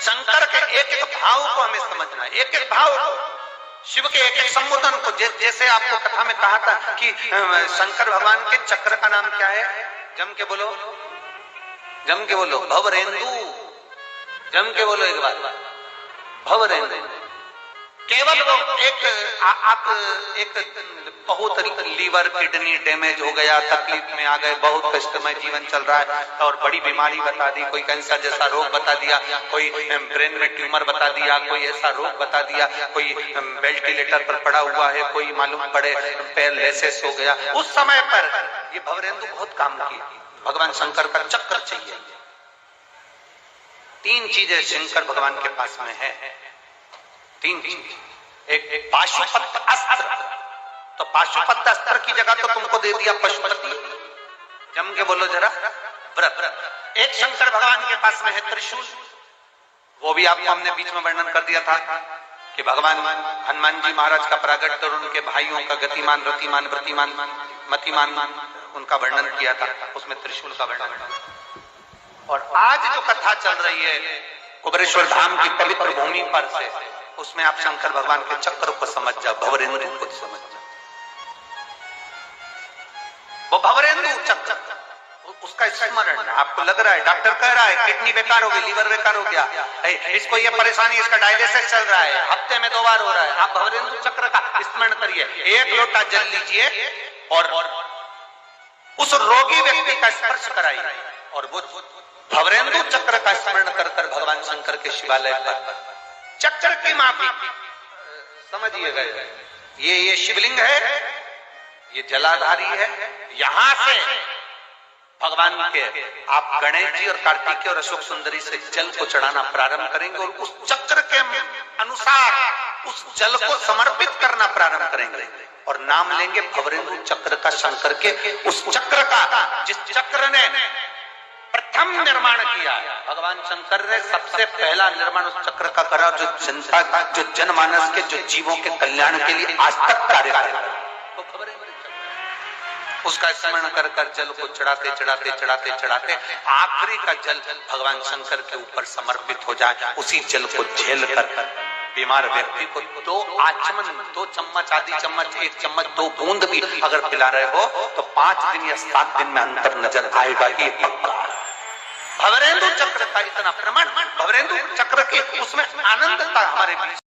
शंकर के एक एक भाव को हमें समझना है, एक एक भाव को, शिव के एक एक संबोधन को। जैसे आपको कथा में कहा था कि शंकर भगवान के चक्र का नाम क्या है? जम के बोलो, जम के बोलो, भवरेंदु। जम के बोलो एक बार, भवरेंदु। केवल वो आप बहुत लीवर किडनी डैमेज हो गया, तकलीफ में आ गए, बहुत कष्टमय जीवन चल रहा है और बड़ी बीमारी बता दी, कोई कैंसर जैसा रोग बता दिया, कोई ब्रेन में ट्यूमर बता दिया, कोई ऐसा रोग बता दिया, कोई वेंटिलेटर पर पड़ा हुआ है, कोई मालूम पड़े पैरालिसिस हो गया। उस समय पर ये भवरेंदु बहुत काम किया। भगवान शंकर का चक्र चाहिए। 3 चीजें शंकर भगवान के पास में है, 3 चीज। एक पाशुपत अस्त्र, तो पाशुपत अस्त्र की जगह तो तुमको दे दिया पशुपति। जम के बोलो जरा, व्रत। एक शंकर भगवान के पास में है त्रिशूल, वो भी आपको हमने बीच में वर्णन कर दिया था कि भगवान हनुमान जी महाराज का प्रागट्य और उनके भाइयों का गतिमान, रतिमान, व्रतिमान, मतिमान, उनका वर्णन किया था, उसमें त्रिशूल का वर्णन। और आज जो कथा चल रही है कुबेरेश्वर धाम की पवित्र भूमि पर से, उसमें आप शंकर भगवान के चक्र को समझ जाओ, भवरेंदु को समझ जाओ। वो भवरेंदु चक्र, उसका स्मरण आपको लग रहा है, डॉक्टर कह रहा है किडनी बेकार हो गई, लीवर बेकार हो गया, इसको ये परेशानी, इसका डायलिसिस चल रहा है, हफ्ते में 2 बार हो रहा है। आप भवरेंदु चक्र का स्मरण करिए। 1 लोटा जल लीजिए और उस रोगी व्यक्ति का स्पर्श कराइए और वो भवरेंदु चक्र का स्मरण कर कर भगवान शंकर के शिवालय पर चक्र की माफी समझिएगा। ये शिवलिंग है, ये जलाधारी है। यहां से भगवान के आप गणेश जी और कार्तिकेय और अशोक सुंदरी से जल को चढ़ाना प्रारंभ करेंगे और उस चक्र के अनुसार उस जल को समर्पित करना प्रारंभ करेंगे और नाम लेंगे भवरेंदु चक्र का, शंकर के उस चक्र का जिस चक्र ने प्रथम निर्माण किया। भगवान शंकर ने सबसे पहला निर्माण उस चक्र का करा, जो जनता का, जो जनमानस के, जो जीवों के कल्याण के लिए आज तक कार्य कर रहा है। तो खबर है, उसका स्मरण कर कर जल को चढ़ाते चढ़ाते चढ़ाते चढ़ाते आखिरी का जल भगवान शंकर के ऊपर समर्पित हो जाए। उसी जल को झेल कर बीमार व्यक्ति को 2 आचमन, 2 चम्मच, आधी चम्मच, 1 चम्मच, 2 बूंद भी अगर पिला रहे हो तो 5 दिन या 7 दिन में अंतर नजर आएगा। ये पक्का भवरेंदु चक्र का इतना प्रमाण, भवरेंदु चक्र के उसमें आनंद था हमारे बीच।